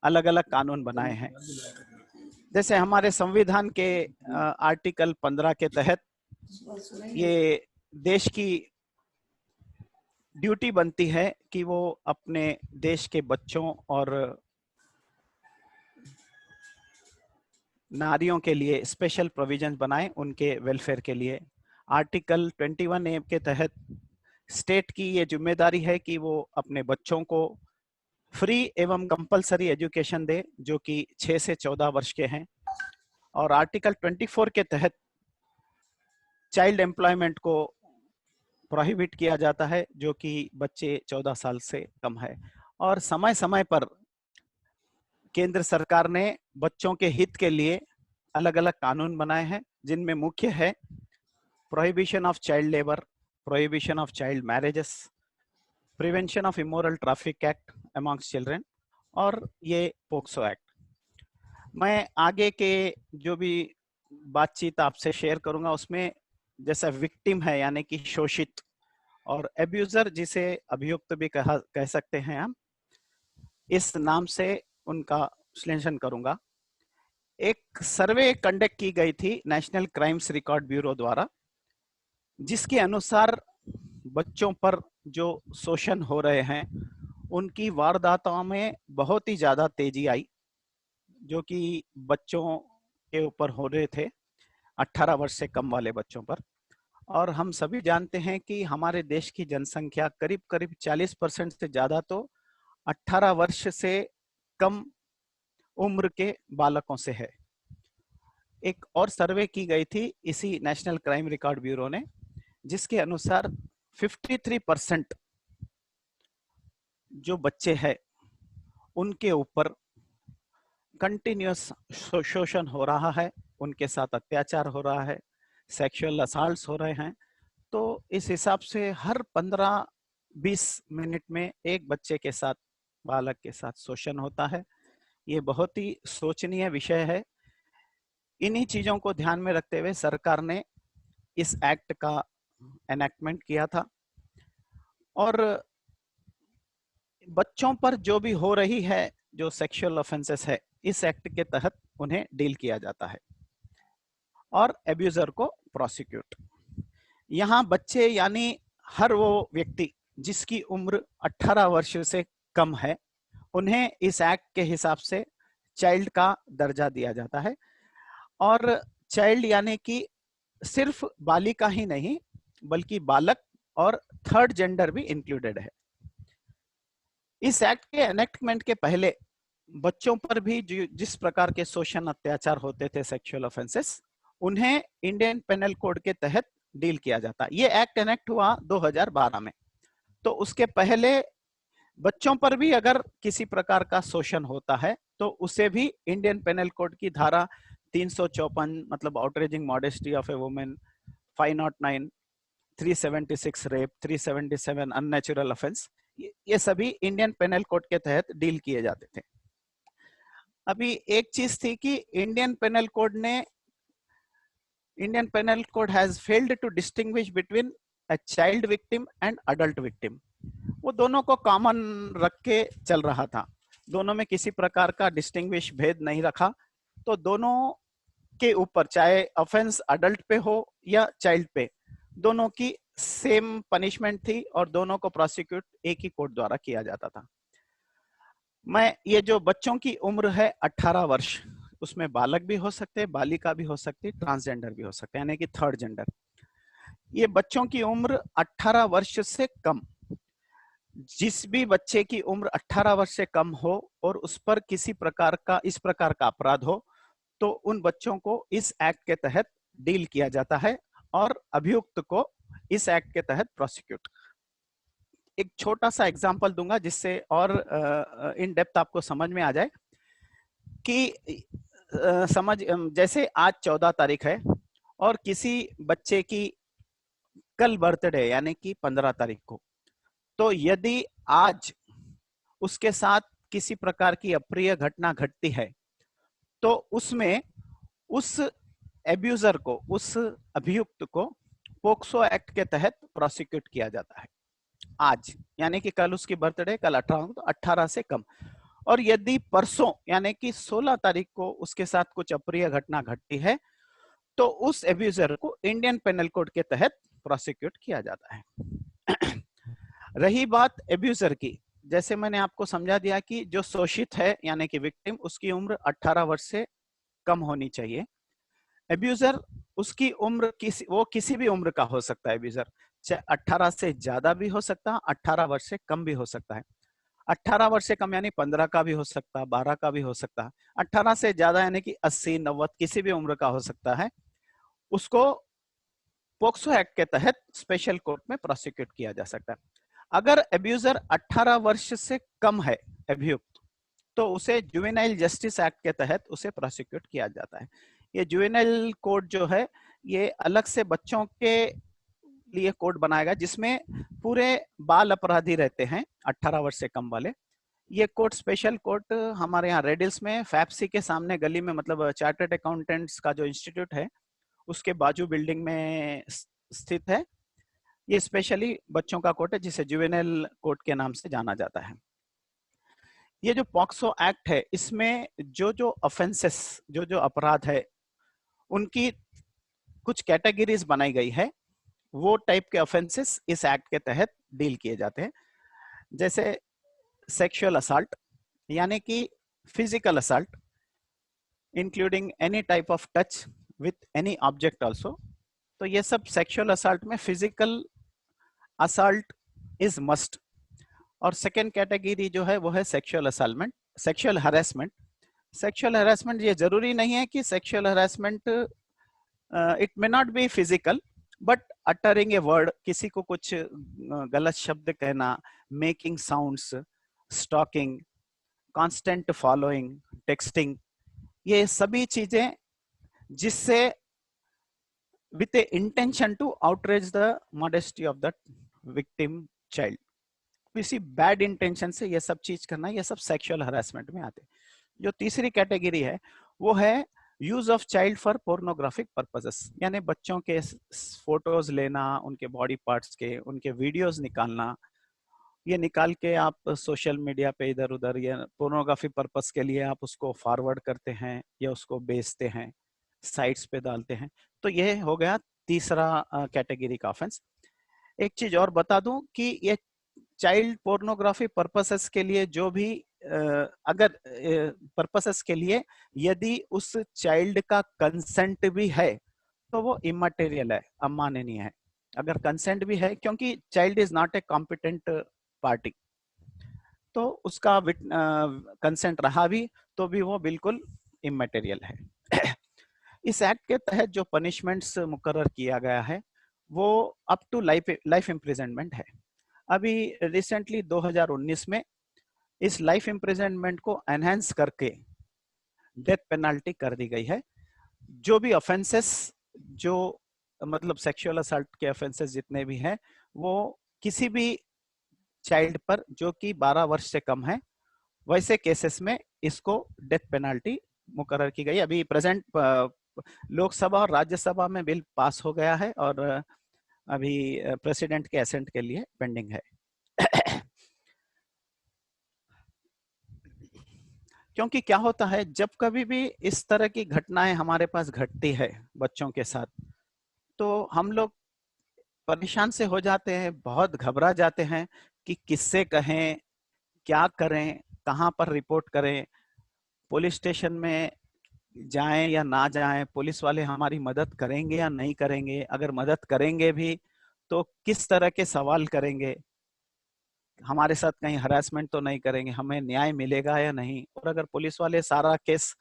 अलग अलग कानून बनाए हैं। जैसे हमारे संविधान के आर्टिकल 15 के तहत ये देश की ड्यूटी बनती है कि वो अपने देश के बच्चों और नारियों के लिए स्पेशल प्रोविजंस बनाए उनके वेलफेयर के लिए। आर्टिकल 21A के तहत स्टेट की ये जिम्मेदारी है कि वो अपने बच्चों को फ्री एवं कंपलसरी एजुकेशन दे जो कि 6 से 14 वर्ष के हैं। और आर्टिकल 24 के तहत चाइल्ड एम्प्लॉयमेंट को प्रोहिबिट किया जाता है जो कि बच्चे 14 साल से कम है। और समय समय पर केंद्र सरकार ने बच्चों के हित के लिए अलग अलग कानून बनाए हैं जिनमें मुख्य है prohibition of child labour, prohibition of child marriages, prevention of immoral traffic act amongst children और ये पोक्सो एक्ट। मैं आगे के जो भी बातचीत आपसे शेयर करूंगा उसमें जैसा विक्टिम है यानी कि शोषित और एब्यूजर जिसे अभियुक्त भी कह सकते हैं हम, इस नाम से उनका विश्लेषण करूंगा। एक सर्वे कंडक्ट की गई थी नेशनल क्राइम्स रिकॉर्ड ब्यूरो द्वारा जिसके अनुसार बच्चों पर जो शोषण हो रहे हैं उनकी वारदातों में बहुत ही ज्यादा तेजी आई जो कि बच्चों के ऊपर हो रहे थे 18 वर्ष से कम वाले बच्चों पर। और हम सभी जानते हैं कि हमारे देश की जनसंख्या करीब करीब 40% से ज्यादा तो 18 वर्ष से कम उम्र के बालकों से है। एक और सर्वे की गई थी इसी नेशनल क्राइम रिकॉर्ड ब्यूरो ने जिसके अनुसार 53% जो बच्चे हैं उनके ऊपर कंटिन्यूअस शोषण हो रहा है, उनके साथ अत्याचार हो रहा है, सेक्सुअल असॉल्ट्स हो रहे हैं। तो इस हिसाब से हर 15-20 मिनट में एक बच्चे के साथ, बालक के साथ शोषण होता है। ये बहुत ही सोचनीय विषय है। इन्हीं चीजों को ध्यान में रखते हुए सरकार ने इस एक्ट का एनेक्टमेंट किया था और बच्चों पर जो भी हो रही है जो सेक्सुअल ऑफेंसेस है इस एक्ट के तहत उन्हें डील किया जाता है और एब्यूजर को प्रोसिक्यूट। यहाँ बच्चे यानी हर वो व्यक्ति जिसकी उम्र 18 वर्ष से कम है उन्हें इस एक्ट के हिसाब से चाइल्ड का दर्जा दिया जाता है। और चाइल्ड यानी कि सिर्फ बालिका ही नहीं बल्कि बालक और थर्ड जेंडर भी इंक्लूडेड है। इस एक्ट के एनेक्टमेंट के पहले बच्चों पर भी जिस प्रकार के शोषण अत्याचार होते थे सेक्सुअल ऑफेंसेस उन्हें इंडियन पेनल कोड के तहत डील किया जाता। ये एक्ट एनेक्ट हुआ 2012 में। तो उसके पहले बच्चों पर भी अगर किसी प्रकार का शोषण होता है तो उसे भी इंडियन पेनल कोड की धारा 354 मतलब outraging modesty of A women, 509, 376 rape, 377 unnatural offence, ये सभी इंडियन पेनल कोड के तहत डील किए जाते थे। अभी एक चीज थी कि Indian penal code has failed to distinguish between a child victim and adult victim. वो दोनों को कॉमन रख के चल रहा था, दोनों में किसी प्रकार का डिस्टिंग्विश भेद नहीं रखा। तो दोनों के ऊपर चाहे ऑफेंस अडल्ट पे हो या चाइल्ड पे, दोनों की सेम पनिशमेंट थी और दोनों को प्रोसिक्यूट एक ही कोर्ट द्वारा किया जाता था। मैं ये जो बच्चों की उम्र है 18 वर्ष, उसमें बालक भी हो सकते हैं, बालिका भी हो सकती है, ट्रांसजेंडर भी हो सकते हैं यानी कि थर्ड जेंडर। ये बच्चों की उम्र 18 वर्ष से कम, जिस भी बच्चे की उम्र 18 वर्ष से कम हो और उस पर किसी प्रकार का इस प्रकार का अपराध हो तो उन बच्चों को इस एक्ट के तहत डील किया जाता है और अभियुक्त को इस एक्ट के तहत प्रोसिक्यूट। एक छोटा सा एग्जांपल दूंगा जिससे और इन डेप्थ आपको समझ में आ जाए कि जैसे आज 14 तारीख है और किसी बच्चे की कल बर्थडे यानी कि 15 तारीख को, तो यदि आज उसके साथ किसी प्रकार की अप्रिय घटना घटती है तो उसमें उस एब्यूजर को, उस अभियुक्त को पोक्सो एक्ट के तहत प्रोसिक्यूट किया जाता है आज, यानी कि कल उसकी बर्थडे, कल 18 तो 18 से कम। और यदि परसों यानी कि 16 तारीख को उसके साथ कुछ अप्रिय घटना घटती है तो उस एब्यूजर को इंडियन पेनल कोड के तहत प्रोसिक्यूट किया जाता है। रही बात एब्यूजर की, जैसे मैंने आपको समझा दिया कि जो शोषित है यानी कि विक्टिम, उसकी उम्र 18 वर्ष से कम होनी चाहिए। एब्यूजर, उसकी उम्र किसी भी उम्र का हो सकता है एब्यूजर, चाहे 18 से ज्यादा भी हो सकता है, 18 वर्ष से कम भी हो सकता है। 18 वर्ष से कम यानी 15 का भी हो सकता है, 12 का भी हो सकता है। 18 से ज्यादा यानी कि 80, 90 किसी भी उम्र का हो सकता है। उसको पोक्सो एक्ट के तहत स्पेशल कोर्ट में प्रोसिक्यूट किया जा सकता है। अगर एब्यूजर 18 वर्ष से कम है अभियुक्त, तो उसे जुवेनाइल जस्टिस एक्ट के तहत उसे प्रोसिक्यूट किया जाता है। ये जुवेनाइल कोड जो है ये अलग से बच्चों के लिए कोड बनाएगा जिसमें पूरे बाल अपराधी रहते हैं 18 वर्ष से कम वाले। ये कोर्ट, स्पेशल कोर्ट हमारे यहाँ रेडिल्स में फैप्सी के सामने गली में, मतलब चार्टर्ड अकाउंटेंट्स का जो इंस्टीट्यूट है उसके बाजू बिल्डिंग में स्थित है। ये स्पेशली बच्चों का कोर्ट है जिसे जुवेनाइल कोर्ट के नाम से जाना जाता है। ये जो पॉक्सो एक्ट है इसमें जो जो ऑफेंसेस, जो जो अपराध है उनकी कुछ कैटेगरीज बनाई गई है। वो टाइप के ऑफेंसेस इस एक्ट के तहत डील किए जाते हैं। जैसे सेक्सुअल असॉल्ट यानी कि physical assault including any type of touch with any object also. तो ये सब सेक्सुअल असॉल्ट में फिजिकल असॉल्ट इज मस्ट। और सेकेंड कैटेगरी जो है वो है sexual assaultment, sexual harassment. Sexual harassment ये जरूरी नहीं है कि sexual harassment, it may not be physical but uttering a word, किसी को कुछ गलत शब्द कहना, making sounds, stalking, constant following, texting, ये सभी चीजें जिससे with a intention to outrage the modesty of that victim child, किसी बैड इंटेंशन से ये सब चीज करना, ये सब सेक्सुअल हरासमेंट में आते हैं। जो तीसरी कैटेगरी है वो है use of child for pornographic purposes, यानी बच्चों के फोटोज लेना, उनके बॉडी पार्ट्स के, उनके वीडियोस निकालना, ये निकाल के आप सोशल मीडिया पे इधर उधर या पोर्नोग्राफी पर्पस के लिए आप उसको फॉरवर्ड करते हैं या उसको बेचते हैं, साइट्स पे डालते हैं। तो ये हो गया तीसरा कैटेगरी का ऑफेंस। एक चीज और बता दूं कि ये चाइल्ड पोर्नोग्राफी पर्पसेस के लिए जो भी अगर पर्पसेस के लिए यदि उस चाइल्ड का कंसेंट भी है तो वो इमटेरियल है, अमाननीय है। अगर कंसेंट भी है, क्योंकि child is not a competent party, तो उसका कंसेंट रहा भी तो भी वो बिल्कुल इमटेरियल है। इस एक्ट के तहत जो पनिशमेंट्स मुकर्रर किया गया है वो अप टू लाइफ इम्प्रिजनमेंट है। अभी रिसेंटली 2019 में इस लाइफ इम्प्रिजनमेंट को एनहेंस करके डेथ पेनल्टी कर दी गई है। जो भी ऑफेंसेस, जो मतलब सेक्सुअल असल्ट के ऑफेंसेस जितने भी हैं, वो किसी भी चाइल्ड पर जो कि 12 वर्ष से कम है, वैसे केसेस में इसको डेथ पेनल्टी मुकर्रर की गई। अभी प्रेजेंट लोकसभा और राज्यसभा में बिल पास हो गया है और अभी प्रेसिडेंट के एसेंट के लिए पेंडिंग है। क्योंकि क्या होता है, जब कभी भी इस तरह की घटनाएं हमारे पास घटती है बच्चों के साथ, तो हम लोग परेशान से हो जाते हैं, बहुत घबरा जाते हैं कि किससे कहें, क्या करें, कहाँ पर रिपोर्ट करें, पुलिस स्टेशन में जाएं या ना जाएं, पुलिस वाले हमारी मदद करेंगे या नहीं करेंगे, अगर मदद करेंगे भी तो किस तरह के सवाल करेंगे, हमारे साथ कहीं हरासमेंट तो नहीं करेंगे, हमें न्याय मिलेगा या नहीं। और अगर पुलिस वाले सारा केस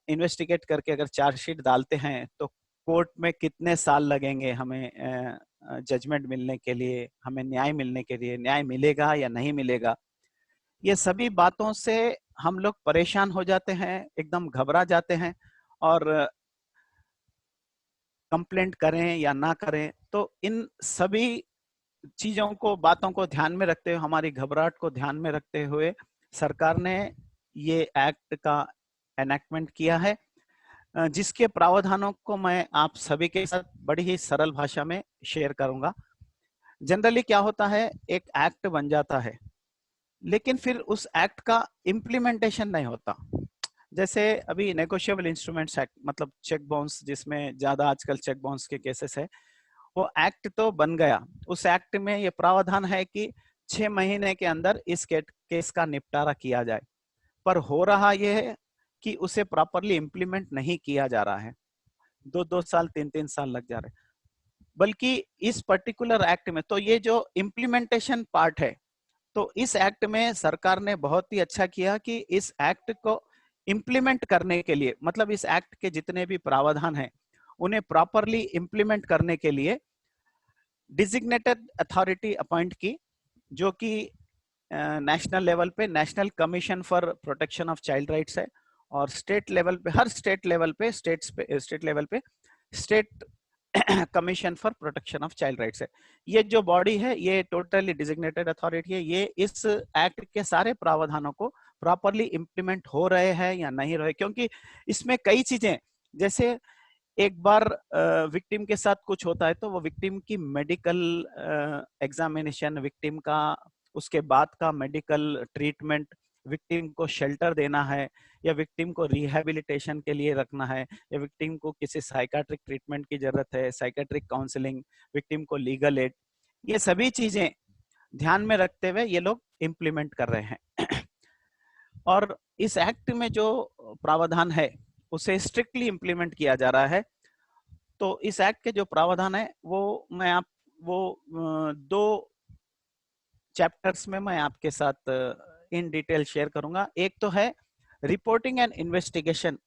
इन्वेस्टिगेट करके अगर चार्जशीट डालते हैं तो कोर्ट में कितने साल लगेंगे हमें जजमेंट मिलने के लिए, हमें न्याय मिलने के लिए, न्याय मिलेगा या नहीं मिलेगा। ये सभी बातों से हम लोग परेशान हो जाते हैं, एकदम घबरा जाते हैं और कंप्लेंट करें या ना करें। तो इन सभी चीजों को, बातों को ध्यान में रखते हुए, हमारी घबराहट को ध्यान में रखते हुए सरकार ने ये एक्ट का एनेक्टमेंट किया है, जिसके प्रावधानों को मैं आप सभी के साथ बड़ी ही सरल भाषा में शेयर करूंगा। जनरली क्या होता है, एक एक्ट बन जाता है लेकिन फिर उस एक्ट का इम्प्लीमेंटेशन नहीं होता। जैसे अभी नेगोशिएबल इंस्ट्रूमेंट्स एक्ट, मतलब चेक बाउंस, जिसमें ज्यादा आजकल चेक बाउंस के केसेस है, वो एक्ट तो बन गया। उस एक्ट में ये प्रावधान है कि 6 महीने के अंदर इस केस का निपटारा किया जाए, पर हो रहा यह है कि उसे प्रॉपरली इम्प्लीमेंट नहीं किया जा रहा है। 2-2 साल 3-3 साल लग जा रहे, बल्कि इस पर्टिकुलर एक्ट में तो ये जो इम्प्लीमेंटेशन पार्ट है, तो इस एक्ट में सरकार ने बहुत ही अच्छा किया कि इस एक्ट को इम्प्लीमेंट करने के लिए, मतलब इस एक्ट के जितने भी प्रावधान हैं उन्हें प्रॉपरली इम्प्लीमेंट करने के लिए डिजिग्नेटेड अथॉरिटी अपॉइंट की, जो कि नेशनल लेवल पे national commission for protection of child rights है, और स्टेट लेवल पे, हर स्टेट लेवल पे, स्टेट लेवल पे state commission for protection of child rights है। ये जो बॉडी है ये टोटली डिजिग्नेटेड अथॉरिटी है। ये इस एक्ट के सारे प्रावधानों को प्रॉपरली इम्प्लीमेंट हो रहे हैं या नहीं रहे, क्योंकि इसमें कई चीजें, जैसे एक बार विक्टिम के साथ कुछ होता है तो वो विक्टिम की मेडिकल एग्जामिनेशन, विक्टिम का उसके बाद का मेडिकल ट्रीटमेंट, विक्टिम को शेल्टर देना है या विक्टिम को रिहैबिलिटेशन के लिए रखना है, या विक्टिम को किसी साइकाट्रिक ट्रीटमेंट की जरूरत है, साइकाट्रिक काउंसलिंग, विक्टिम को लीगल एड, ये सभी चीजें ध्यान में रखते हुए ये लोग इम्प्लीमेंट कर रहे हैं। और इस एक्ट में जो प्रावधान है उसे स्ट्रिक्टली इम्प्लीमेंट किया जा रहा है। तो इस एक्ट के जो प्रावधान है वो 2 चैप्टर्स में मैं आपके साथ इन डिटेल शेयर करूंगा। एक तो है रिपोर्टिंग एंड इन्वेस्टिगेशन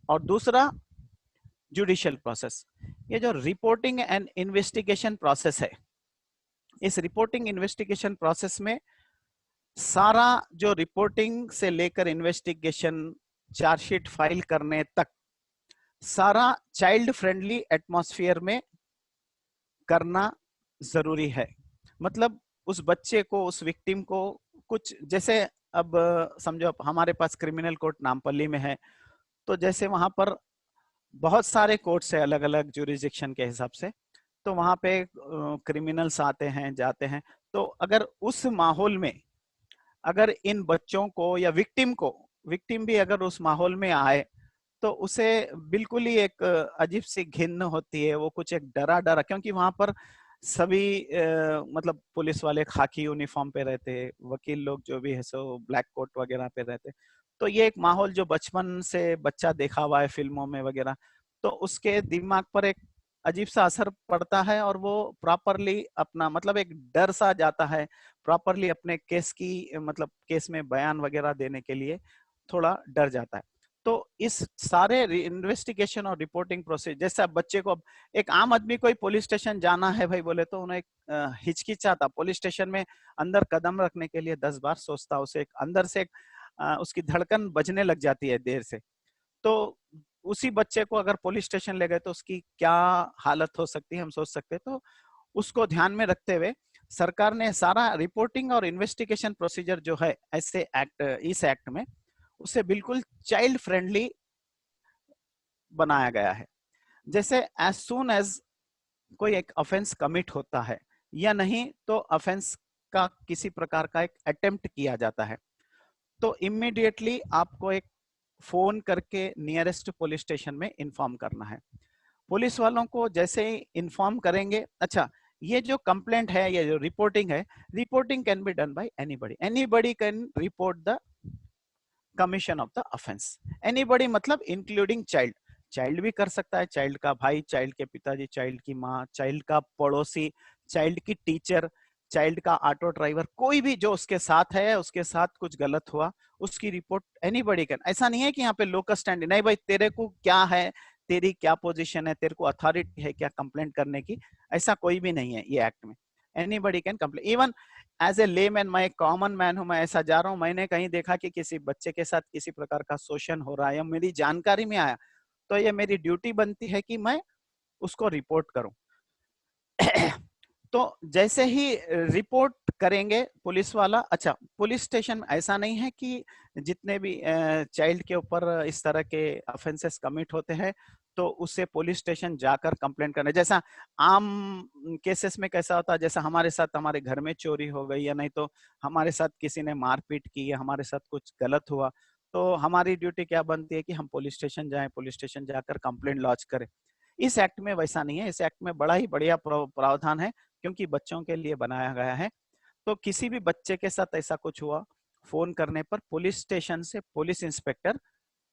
और दूसरा जुडिशियल प्रोसेस। ये जो रिपोर्टिंग एंड इन्वेस्टिगेशन प्रोसेस है, इस रिपोर्टिंग इन्वेस्टिगेशन प्रोसेस में सारा जो रिपोर्टिंग से लेकर इन्वेस्टिगेशन, चार्जशीट फाइल करने तक, सारा चाइल्ड फ्रेंडली एटमॉस्फेयर में करना जरूरी है। मतलब उस बच्चे को, उस विक्टिम को कुछ, जैसे अब समझो हमारे पास क्रिमिनल कोर्ट नामपल्ली में है, तो जैसे वहां पर बहुत सारे कोर्ट्स है अलग अलग जुरिस्डिक्शन के हिसाब से, तो वहां पे क्रिमिनल्स आते हैं जाते हैं। तो अगर उस माहौल में अगर इन बच्चों को या विक्टिम भी अगर उस माहौल में आए तो उसे बिल्कुल ही एक अजीब सी घिन होती है, वो कुछ एक डरा डरा, क्योंकि वहां पर सभी मतलब पुलिस वाले खाकी यूनिफॉर्म पे रहते, वकील लोग जो भी है सो ब्लैक कोट वगैरह पे रहते। तो ये एक माहौल जो बचपन से बच्चा देखा हुआ है फिल्मों में वगैरह, तो उसके दिमाग पर एक अजीब सा असर पड़ता है और वो प्रॉपरली अपना, मतलब एक डर सा जाता है, प्रॉपरली अपने केस की, मतलब केस में बयान वगैरह देने के लिए थोड़ा डर जाता है। तो इस सारे इन्वेस्टिगेशन और रिपोर्टिंग प्रोसेस, जैसे अब बच्चे को, एक आम आदमी कोई पुलिस स्टेशन जाना है भाई बोले तो उन्हें हिचकिचाता, पुलिस स्टेशन में अंदर कदम रखने के लिए 10 बार सोचता, उसे एक अंदर से उसकी धड़कन बजने लग जाती है देर से। तो उसी बच्चे को अगर पुलिस स्टेशन ले गए तो उसकी क्या हालत हो सकती है हम सोच सकते हैं। तो उसको ध्यान में रखते हुए सरकार ने सारा रिपोर्टिंग और इन्वेस्टिगेशन प्रोसीजर जो है ऐसे एक्ट, इस एक्ट में उसे बिल्कुल चाइल्ड फ्रेंडली बनाया गया है। जैसे एज सून एज कोई एक ऑफेंस कमिट होता है या नहीं, तो ऑफेंस का किसी प्रकार का एक अटेम्प्ट किया जाता है, तो इमीडिएटली आपको एक फोन करके नियरेस्ट पुलिस स्टेशन में इन्फॉर्म करना है। पुलिस वालों को जैसे ही इन्फॉर्म करेंगे, अच्छा ये जो कंप्लेंट है, ये जो रिपोर्टिंग है, reporting can be done by anybody, anybody can report the commission of the offence. Anybody मतलब इंक्लूडिंग चाइल्ड, चाइल्ड भी कर सकता है, चाइल्ड का भाई, चाइल्ड के पिताजी, चाइल्ड की माँ, चाइल्ड का पड़ोसी, चाइल्ड की टीचर, चाइल्ड का ऑटो ड्राइवर, कोई भी जो उसके साथ है, उसके साथ कुछ गलत हुआ, उसकी रिपोर्ट एनीबॉडी कैन। ऐसा नहीं है कि यहाँ पे लोकल स्टैंड, नहीं भाई तेरे को क्या है, तेरी क्या पोजीशन है, तेरे को अथॉरिटी है क्या कंप्लेंट करने की, ऐसा कोई भी नहीं है ये एक्ट में। Anybody can complain. Even as a layman, मैं एक कॉमन मैन हूं, मैं ऐसा जा रहा हूं, मैंने कहीं देखा कि किसी बच्चे के साथ किसी प्रकार का शोषण हो रहा है या मेरी जानकारी में आया, तो ये मेरी ड्यूटी बनती है कि मैं उसको रिपोर्ट करूं। तो जैसे ही रिपोर्ट करेंगे पुलिस वाला, अच्छा पुलिस स्टेशन ऐसा नहीं है कि जितने भी चाइल्ड के ऊपर इस तरह के ऑफेंसेस कमिट होते हैं तो उससे पुलिस स्टेशन जाकर कंप्लेंट करना। जैसा आम केसेस में कैसा होता है, जैसा हमारे साथ हमारे घर में चोरी हो गई, या नहीं तो हमारे साथ किसी ने मारपीट की, या हमारे साथ कुछ गलत हुआ, तो हमारी ड्यूटी क्या बनती है कि हम पुलिस स्टेशन जाएं, पुलिस स्टेशन जाकर कंप्लेंट लॉन्च करें। इस एक्ट में वैसा नहीं है। इस एक्ट में बड़ा ही बढ़िया प्रावधान है, क्योंकि बच्चों के लिए बनाया गया है। तो किसी भी बच्चे के साथ ऐसा कुछ हुआ, फोन करने पर पुलिस स्टेशन से police inspector,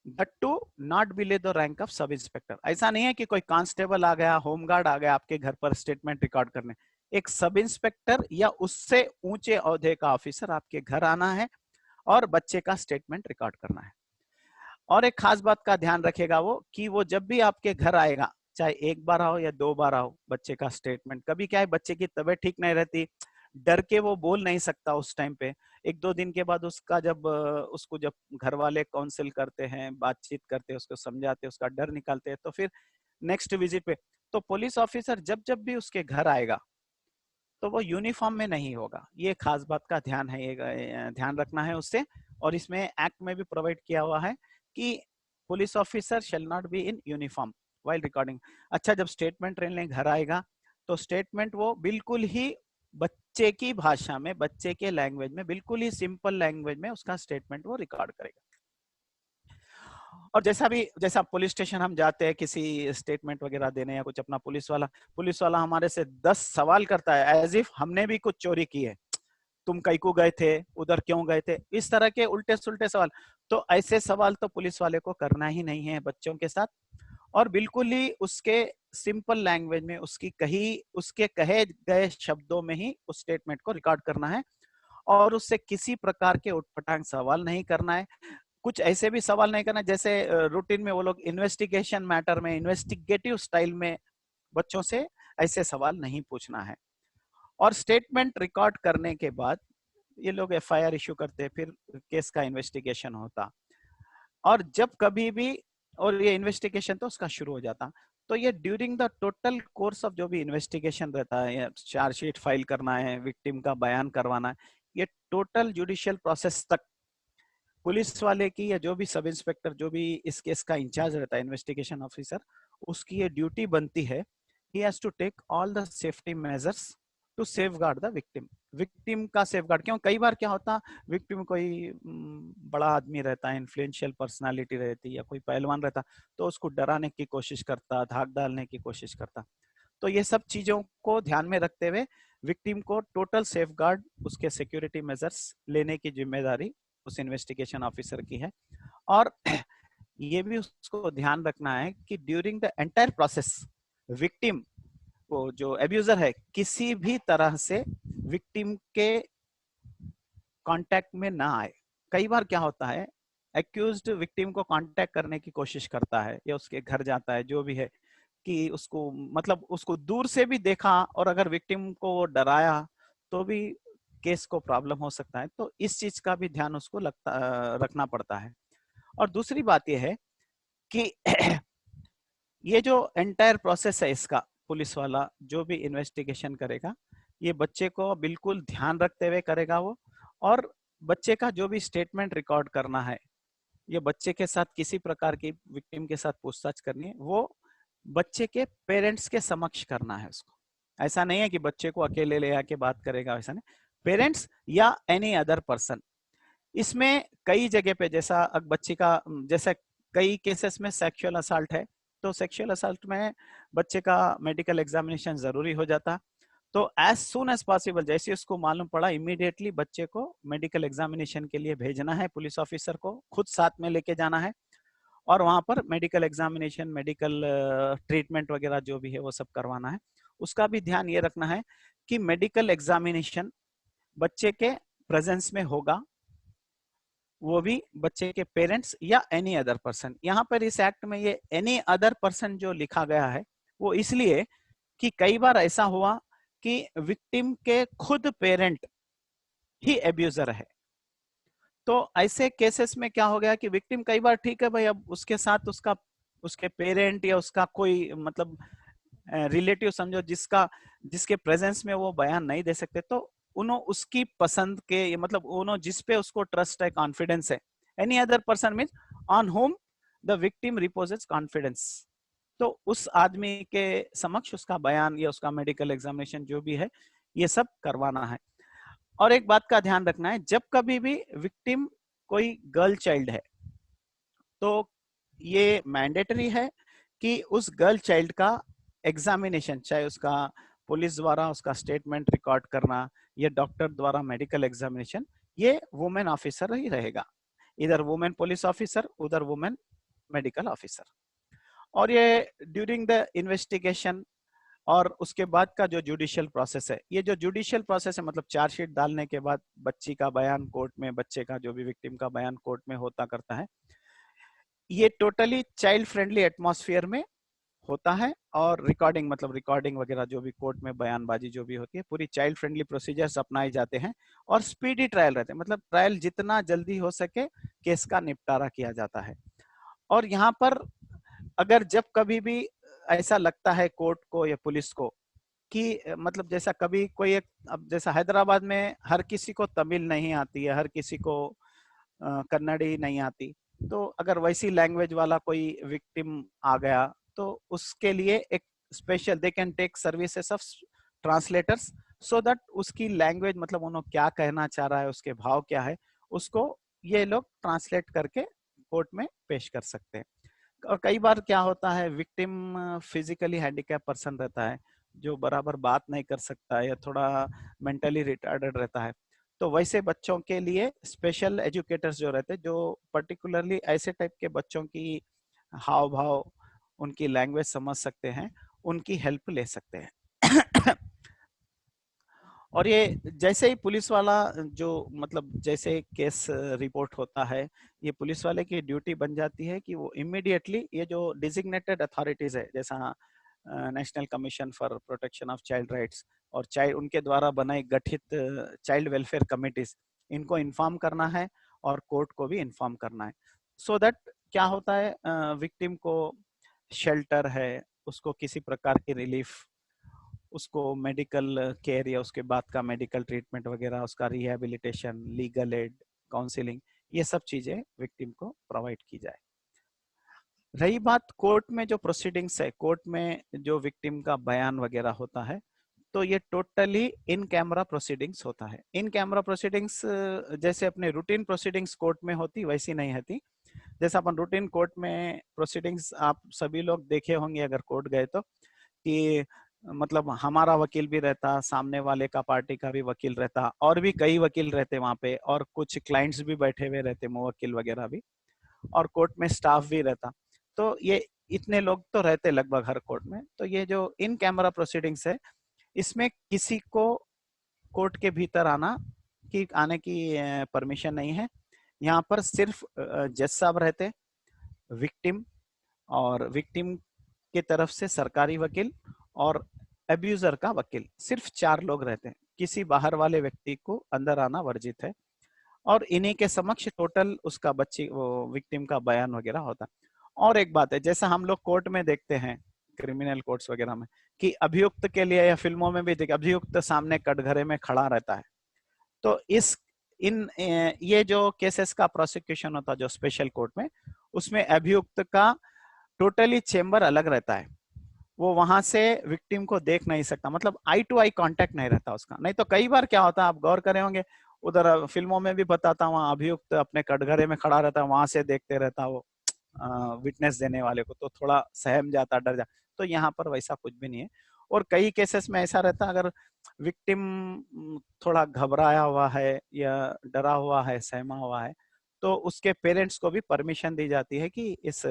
but to not below the rank of sub inspector. ऐसा नहीं है कि कोई कांस्टेबल आ गया, होमगार्ड आ गया आपके घर पर स्टेटमेंट रिकॉर्ड करने। एक सब इंस्पेक्टर या उससे ऊंचे ओहदे का ऑफिसर आपके घर आना है और बच्चे का स्टेटमेंट रिकॉर्ड करना है। और एक खास बात का ध्यान रखेगा वो, कि वो जब भी आपके घर आएगा, चाहे एक बार आओ या 2 बार आओ, बच्चे का स्टेटमेंट, कभी क्या है बच्चे की तबीयत ठीक नहीं रहती, डर के वो बोल नहीं सकता उस टाइम पे, 1-2 दिन के बाद उसका जब उसको जब घर वाले काउंसिल करते हैं, बातचीत करते हैं, उसको समझाते हैं, उसका डर निकालते हैं, तो फिर नेक्स्ट विजिट पे तो पुलिस ऑफिसर जब जब भी उसके घर आएगा तो वो यूनिफॉर्म में नहीं होगा। ये खास बात का ध्यान है, ये ध्यान रखना है उससे। और इसमें एक्ट में भी प्रोवाइड किया हुआ है कि police officer shall not be in uniform while recording. अच्छा, जब स्टेटमेंट लेने घर आएगा तो स्टेटमेंट वो बिल्कुल ही बच्चे की भाषा में, बच्चे के लैंग्वेज में, बिल्कुल ही सिंपल लैंग्वेज में उसका स्टेटमेंट वो रिकॉर्ड करेगा। और जैसा पुलिस स्टेशन हम जाते हैं किसी स्टेटमेंट वगैरह देने या कुछ, अपना पुलिस वाला हमारे से 10 सवाल करता है, एज इफ हमने भी कुछ चोरी की है। तुम कहीं को गए थे, उधर क्यों गए थे, इस तरह के उल्टे सुल्टे सवाल। तो ऐसे सवाल तो पुलिस वाले को करना ही नहीं है बच्चों के साथ। और बिल्कुल ही उसके सिंपल लैंग्वेज में, उसके कहे गए शब्दों में ही उस स्टेटमेंट को रिकॉर्ड करना है। और उससे किसी प्रकार के उटपटांग सवाल नहीं करना है। कुछ ऐसे भी सवाल नहीं करना जैसे रूटीन में वो लोग इन्वेस्टिगेशन मैटर में, इन्वेस्टिगेटिव स्टाइल में बच्चों से ऐसे सवाल नहीं पूछना है। और स्टेटमेंट रिकॉर्ड करने के बाद ये लोग एफआईआर इश्यू करते, फिर केस का इन्वेस्टिगेशन होता। और जब कभी भी, और ये इन्वेस्टिगेशन तो उसका शुरू हो जाता, तो ये during the total course of जो भी इन्वेस्टिगेशन रहता है, चार्जशीट फाइल करना है, विक्टिम का बयान करवाना है, ये टोटल जुडिशियल प्रोसेस तक पुलिस वाले की, या जो भी सब इंस्पेक्टर, जो भी इस केस का इंचार्ज रहता है, इन्वेस्टिगेशन ऑफिसर, उसकी ये ड्यूटी बनती है, he has to take all the safety measures to safeguard the victim. Victim का सेफगार्ड क्यों, कई बार क्या होता, विक्टिम कोई बड़ा आदमी रहता है, इन्फ्लुएंशियल पर्सनालिटी रहती है, या कोई पहलवान रहता, तो उसको डराने की कोशिश करता, धाक डालने की कोशिश करता। तो ये सब चीजों को ध्यान में रखते हुए विक्टिम को टोटल सेफगार्ड, उसके सिक्योरिटी मेजर्स लेने की जिम्मेदारी उस इन्वेस्टिगेशन ऑफिसर की है। और ये भी उसको ध्यान रखना है कि during the entire process victim, वो जो एब्यूजर है, किसी भी तरह से विक्टिम के कांटेक्ट में ना आए। कई बार क्या होता है, एक्यूज्ड विक्टिम को कांटेक्ट करने की कोशिश करता है, या उसके घर जाता है, जो भी है, कि उसको मतलब उसको दूर से भी देखा, और अगर विक्टिम को वो डराया तो भी केस को प्रॉब्लम हो सकता है। तो इस चीज का भी ध्यान उसको रखना पड़ता है। और दूसरी बात यह है कि ये जो एंटायर प्रोसेस है इसका, पुलिस वाला जो भी इन्वेस्टिगेशन करेगा, ये बच्चे को बिल्कुल ध्यान रखते हुए करेगा वो। और बच्चे का जो भी स्टेटमेंट रिकॉर्ड करना है, ये बच्चे के साथ किसी प्रकार की विक्टिम के साथ पूछताछ करनी है, वो बच्चे के पेरेंट्स के समक्ष करना है उसको। ऐसा नहीं है कि बच्चे को अकेले ले आके बात करेगा, ऐसा नहीं। पेरेंट्स या एनी अदर पर्सन। इसमें कई जगह पे, जैसा बच्चे का, जैसे कई केसेस में सेक्सुअल असल्ट है, तो सेक्सुअल असल्ट में बच्चे का मेडिकल एग्जामिनेशन जरूरी हो जाता। तो एज सुन एज पॉसिबल, जैसे उसको मालूम पड़ा, इमीडिएटली बच्चे को मेडिकल एग्जामिनेशन के लिए भेजना है, पुलिस ऑफिसर को खुद साथ में लेके जाना है। और वहां पर मेडिकल एग्जामिनेशन, मेडिकल ट्रीटमेंट वगैरह जो भी है वो सब करवाना है। उसका भी ध्यान ये रखना है कि मेडिकल एग्जामिनेशन बच्चे के प्रेजेंस में होगा, वो भी बच्चे के पेरेंट्स या एनी अदर पर्सन। यहाँ पर इस एक्ट में ये एनी अदर पर्सन जो लिखा गया है, वो इसलिए कि कई बार ऐसा हुआ कि विक्टिम के खुद पेरेंट ही एब्यूजर है। तो ऐसे केसेस में क्या हो गया कि विक्टिम कई बार, ठीक है भाई, अब उसके साथ उसके पेरेंट या उसका कोई मतलब रिलेटिव समझो, जिसके प्रेजेंस में वो बयान नहीं दे सकते, तो उन्होंने उसकी पसंद के, मतलब उन्होंने जिस पे उसको ट्रस्ट है, कॉन्फिडेंस है, any other person means on home the victim repossess confidence, तो उस आदमी के समक्ष उसका बयान या उसका मेडिकल एग्जामिनेशन जो भी है ये सब करवाना है। और एक बात का ध्यान रखना है, जब कभी भी विक्टिम कोई गर्ल चाइल्ड है तो ये मैंडेटरी है कि उस गर्ल चाइल्ड का एग्जामिनेशन, चाहे उसका पुलिस द्वारा उसका स्टेटमेंट रिकॉर्ड करना या डॉक्टर द्वारा मेडिकल एग्जामिनेशन, ये वुमेन ऑफिसर ही रहेगा, इधर वुमेन पुलिस ऑफिसर उधर वुमेन मेडिकल ऑफिसर। और ये ड्यूरिंग द इन्वेस्टिगेशन और उसके बाद का जो जुडिशियल प्रोसेस है, ये जो जुडिशियल प्रोसेस है मतलब चार्जशीट डालने के बाद बच्ची का बयान कोर्ट में, बच्चे का जो भी विक्टिम का बयान कोर्ट में होता करता है, ये टोटली चाइल्ड फ्रेंडली एटमॉस्फेयर में होता है। और रिकॉर्डिंग मतलब रिकॉर्डिंग वगैरह जो भी कोर्ट में बयानबाजी जो भी होती है पूरी चाइल्ड फ्रेंडली प्रोसीजर्स अपनाए जाते हैं और स्पीडी ट्रायल रहते हैं, मतलब ट्रायल जितना जल्दी हो सके केस का निपटारा किया जाता है। और यहाँ पर अगर जब कभी भी ऐसा लगता है कोर्ट को या पुलिस को कि मतलब जैसा कभी कोई एक, अब जैसा हैदराबाद में हर किसी को तमिल नहीं आती है, हर किसी को कन्नड़ी नहीं आती, तो अगर वैसी लैंग्वेज वाला कोई विक्टिम आ गया तो उसके लिए एक special they can take services of translators so that उसकी लैंग्वेज मतलब उन्होंने क्या कहना चाह रहा है, उसके भाव क्या है, उसको ये लोग ट्रांसलेट करके कोर्ट में पेश कर सकते हैं। और कई बार क्या होता है, विक्टिम फिजिकली हैंडीकैप पर्सन रहता है जो बराबर बात नहीं कर सकता है या थोड़ा मेंटली रिटार्डेड रहता है, तो वैसे बच्चों के लिए स्पेशल एजुकेटर्स जो रहते हैं जो पर्टिकुलरली ऐसे टाइप के बच्चों की हाव भाव, उनकी लैंग्वेज समझ सकते हैं, उनकी हेल्प ले सकते हैं। और ये जैसे ही पुलिस वाला जो मतलब जैसे केस रिपोर्ट होता है, ये पुलिस वाले की ड्यूटी बन जाती है कि वो इमीडिएटली ये जो डिजिग्नेटेड अथॉरिटीज है जैसा national commission for protection of child rights और चाइल्ड उनके द्वारा बनाई गठित चाइल्ड वेलफेयर कमिटीज, इनको इन्फॉर्म करना है और कोर्ट को भी इन्फॉर्म करना है। सो दैट क्या होता है, विक्टिम को शेल्टर है, उसको किसी प्रकार की रिलीफ, उसको मेडिकल केयर या उसके बाद का मेडिकल ट्रीटमेंट वगैरह, उसका रिहेबिलिटेशन, लीगल एड, काउंसलिंग, ये सब चीजें विक्टिम को प्रोवाइड की जाए। रही बात कोर्ट में जो प्रोसीडिंग्स है, कोर्ट में जो विक्टिम का बयान वगैरह होता है, तो ये टोटली इन कैमरा प्रोसीडिंग्स होता है। इन कैमरा प्रोसीडिंग्स जैसे अपने रूटीन प्रोसीडिंग्स कोर्ट में होती वैसी नहीं होती। जैसे अपन रूटीन कोर्ट में प्रोसीडिंग्स आप सभी लोग देखे होंगे अगर कोर्ट गए तो, कि मतलब हमारा वकील भी रहता, सामने वाले का पार्टी का भी वकील रहता, और भी कई वकील रहते वहां पे, और कुछ क्लाइंट्स भी बैठे हुए रहते, मुवक्किल वगैरह भी, और कोर्ट में स्टाफ भी रहता। तो ये इतने लोग तो रहते लगभग हर कोर्ट में। तो ये जो इन कैमरा प्रोसीडिंग्स है, इसमें किसी को कोर्ट के भीतर आने की परमिशन नहीं है। यहाँ पर सिर्फ जज साहब रहते, विक्टिम और विक्टिम की तरफ से सरकारी वकील और अब्यूजर का वकील, सिर्फ 4 लोग रहते हैं। किसी बाहर वाले व्यक्ति को अंदर आना वर्जित है और इन्हीं के समक्ष टोटल उसका बच्ची वो विक्टिम का बयान वगैरह होता है। और एक बात है, जैसा हम लोग कोर्ट में देखते हैं क्रिमिनल कोर्ट्स वगैरह में कि अभियुक्त के लिए, या फिल्मों में भी देख, अभियुक्त सामने कटघरे में खड़ा रहता है, तो ये जो केसेस का प्रोसिक्यूशन होता है जो स्पेशल कोर्ट में, उसमें अभियुक्त का टोटली चेंबर अलग रहता है। वो वहां से विक्टिम को देख नहीं सकता, मतलब आई टू आई कांटेक्ट नहीं रहता उसका। नहीं तो कई बार क्या होता है, आप गौर करे होंगे, उधर फिल्मों में भी बताता हूँ, अभियुक्त अपने कटघरे में खड़ा रहता है, वहां से देखते रहता वो विटनेस देने वाले को, तो थोड़ा सहम जाता, डर जाता। तो यहाँ पर वैसा कुछ भी नहीं है। और कई केसेस में ऐसा रहता, अगर विक्टिम थोड़ा घबराया हुआ है या डरा हुआ है, सहमा हुआ है, तो उसके पेरेंट्स को भी परमिशन दी जाती है कि इस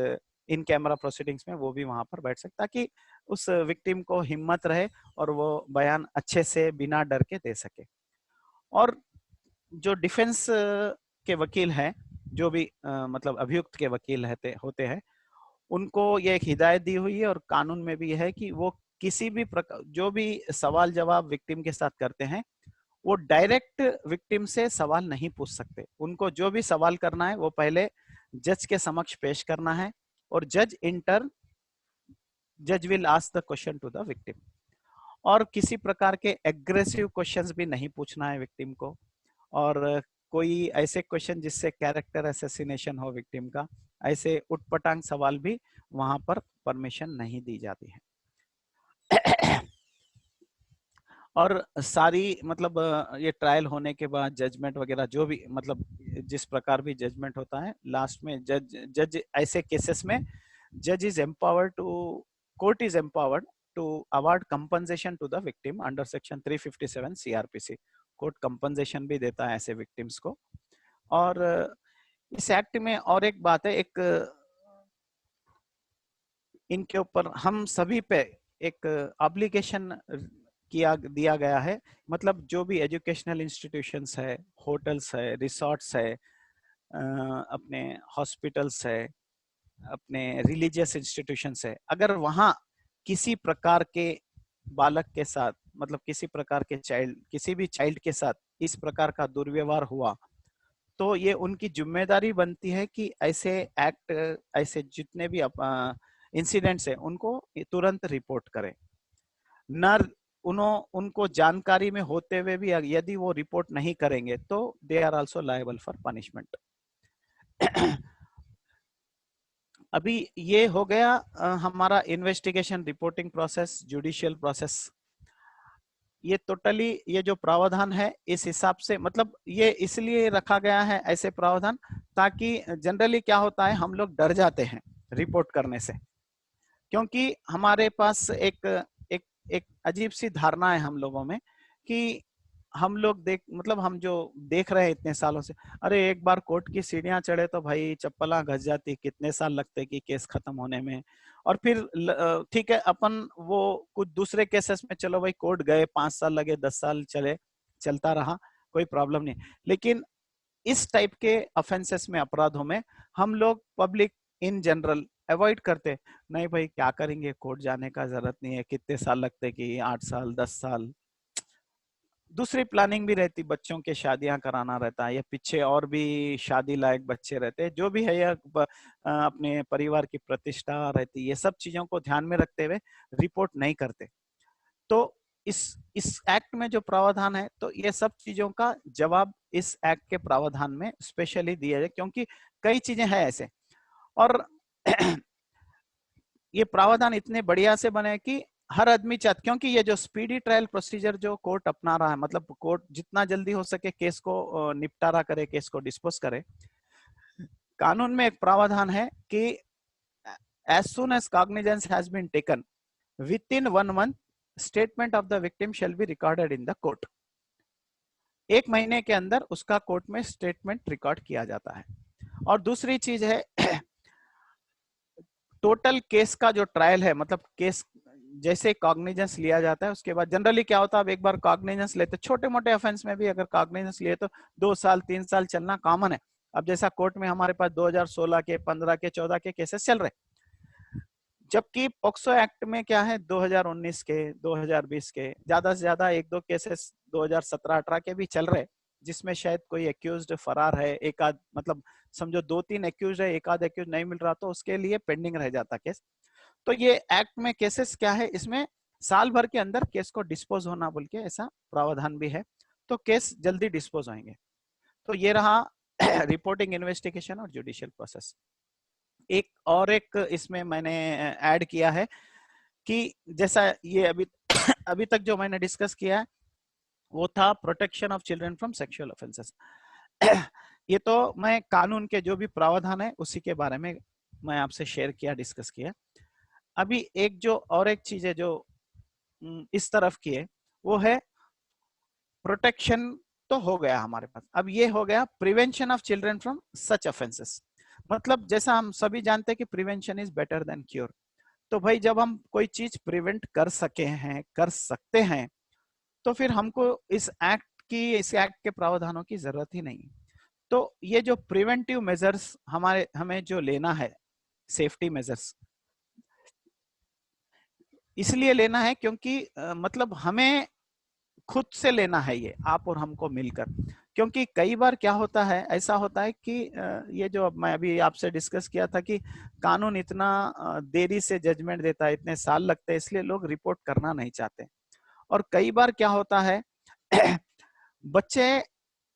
इन कैमरा प्रोसीडिंग्स में वो भी वहां पर बैठ सकता, ताकि उस विक्टिम को हिम्मत रहे और वो बयान अच्छे से बिना डर के दे सके। और जो डिफेंस के वकील हैं, जो भी मतलब अभियुक्त के वकील होते हैं, उनको ये एक हिदायत दी हुई है और कानून में भी है कि वो किसी भी प्रकार जो भी सवाल जवाब विक्टिम के साथ करते हैं, वो डायरेक्ट विक्टिम से सवाल नहीं पूछ सकते। उनको जो भी सवाल करना है वो पहले जज के समक्ष पेश करना है, और जज will ask the question to the victim. और किसी प्रकार के एग्रेसिव क्वेश्चंस भी नहीं पूछना है विक्टिम को, और कोई ऐसे क्वेश्चन जिससे कैरेक्टर असैसिनेशन हो विक्टिम का, ऐसे उटपटांग सवाल भी वहां पर परमिशन नहीं दी जाती है। और सारी मतलब ये ट्रायल होने के बाद जजमेंट वगैरह जो भी मतलब जिस प्रकार भी जजमेंट होता है, लास्ट में जज ऐसे केसेस में जज is empowered to court is empowered to award compensation to the victim under section 357 CrPC. Court compensation भी देता है ऐसे विक्टिम्स को। और इस एक्ट में और एक बात है, एक इनके ऊपर हम सभी पे एक ऑब्लिगेशन दिया गया है। मतलब जो भी एजुकेशनल इंस्टीट्यूशंस है, होटल्स है, रिसोर्ट्स है, अपने हॉस्पिटल्स है, अपने रिलीजियस इंस्टीट्यूशंस है, अगर वहाँ किसी प्रकार के बालक के साथ मतलब किसी प्रकार के किसी भी चाइल्ड के साथ इस प्रकार का दुर्व्यवहार हुआ, तो ये उनकी जिम्मेदारी बनती है कि ऐसे एक्ट, ऐसे जितने भी इंसिडेंट्स है उनको तुरंत रिपोर्ट करें। न उनको जानकारी में होते हुए भी यदि वो रिपोर्ट नहीं करेंगे तो they are also liable for punishment. अभी ये हो गया हमारा investigation, reporting process, judicial process. ये टोटली ये जो प्रावधान है इस हिसाब से मतलब ये इसलिए रखा गया है ऐसे प्रावधान, ताकि जनरली क्या होता है हम लोग डर जाते हैं रिपोर्ट करने से, क्योंकि हमारे पास एक एक अजीब सी धारणा है हम लोगों में कि हम लोग मतलब हम जो देख रहे हैं इतने सालों से, अरे एक बार कोर्ट की सीढ़ियां चढ़े तो भाई चप्पला घस जाती, कितने साल लगते कि केस खत्म होने में। और फिर ठीक है अपन वो कुछ दूसरे केसेस में चलो भाई कोर्ट गए, 5 साल लगे, 10 साल चले, चलता रहा, कोई प्रॉब्लम नहीं। लेकिन इस टाइप के ऑफेंसेस में, अपराधों में हम लोग पब्लिक इन जनरल अवॉइड करते, नहीं भाई क्या करेंगे, कोर्ट जाने का जरूरत नहीं है, कितने साल लगते कि 8 साल 10 साल। दूसरी प्लानिंग भी रहती, बच्चों के शादियां कराना रहता है या पीछे और भी शादी लायक बच्चे रहते हैं, जो भी है, या अपने परिवार की प्रतिष्ठा रहती है, ये सब चीजों को ध्यान में रखते हुए रिपोर्ट नहीं करते। तो इस एक्ट में जो प्रावधान है, तो ये सब चीजों का जवाब इस एक्ट के प्रावधान में स्पेशली दिया है, क्योंकि कई चीजें हैं ऐसे। और ये प्रावधान इतने बढ़िया से बने कि हर आदमी चाहता, क्योंकि ये जो स्पीडी ट्रायल प्रोसीजर जो कोर्ट अपना रहा है, मतलब कोर्ट जितना जल्दी हो सके केस को निपटारा करे, केस को डिस्पोज करे। कानून में एक प्रावधान है कि as soon as cognizance has been taken within 1 month statement of the victim shall be recorded in the court। 1 महीने के अंदर उसका कोर्ट में स्टेटमेंट रिकॉर्ड किया जाता है। और दूसरी चीज है टोटल केस का जो ट्रायल है, मतलब केस जैसे कॉग्निजेंस लिया जाता है उसके बाद जनरली क्या होता है, अब एक बार कॉग्निजेंस लेते, छोटे मोटे ऑफेंस में भी अगर कॉग्निजेंस लिए तो 2 साल 3 साल चलना कॉमन है। अब जैसा कोर्ट में हमारे पास 2016 के, 15 के, 14 के केसेस चल रहे, जबकि पॉक्सो एक्ट में क्या है 2019 के, 2020 के, ज्यादा से ज्यादा 1-2 केसेस 2017-18 के भी चल रहे, जिसमें शायद कोई एक्यूज्ड फरार है, एक आध मतलब समझो 2-3 एक्यूज है, एक आध एक्यूज नहीं मिल रहा, तो उसके लिए पेंडिंग रह जाता केस। तो ये एक्ट में केसेस क्या है, इसमें साल भर के अंदर केस को डिस्पोज होना बोल के ऐसा प्रावधान भी है, तो केस जल्दी डिस्पोज होंगे। तो ये रहा रिपोर्टिंग, इन्वेस्टिगेशन और जुडिशियल प्रोसेस। एक इसमें मैंने ऐड किया है कि जैसा ये अभी तक जो मैंने डिस्कस किया है वो था protection of children from sexual offences. ये तो मैं कानून के जो भी प्रावधान है उसी के बारे में मैं आपसे शेयर किया, डिस्कस किया। अभी एक चीज है जो इस तरफ की है, वो है प्रोटेक्शन तो हो गया हमारे पास, अब ये हो गया prevention of children from such offences. मतलब जैसा हम सभी जानते हैं कि prevention is better than cure, तो भाई जब हम कोई चीज प्रिवेंट कर सकते हैं तो फिर हमको इस एक्ट के प्रावधानों की जरूरत ही नहीं। तो ये जो प्रिवेंटिव मेजर्स हमें जो लेना है, सेफ्टी मेजर्स, इसलिए लेना है क्योंकि मतलब हमें खुद से लेना है, ये आप और हमको मिलकर। क्योंकि कई बार क्या होता है, ऐसा होता है कि ये जो मैं अभी आपसे डिस्कस किया था कि कानून इतना देरी से जजमेंट देता है, इतने साल लगते हैं, इसलिए लोग रिपोर्ट करना नहीं चाहते। और कई बार क्या होता है बच्चे,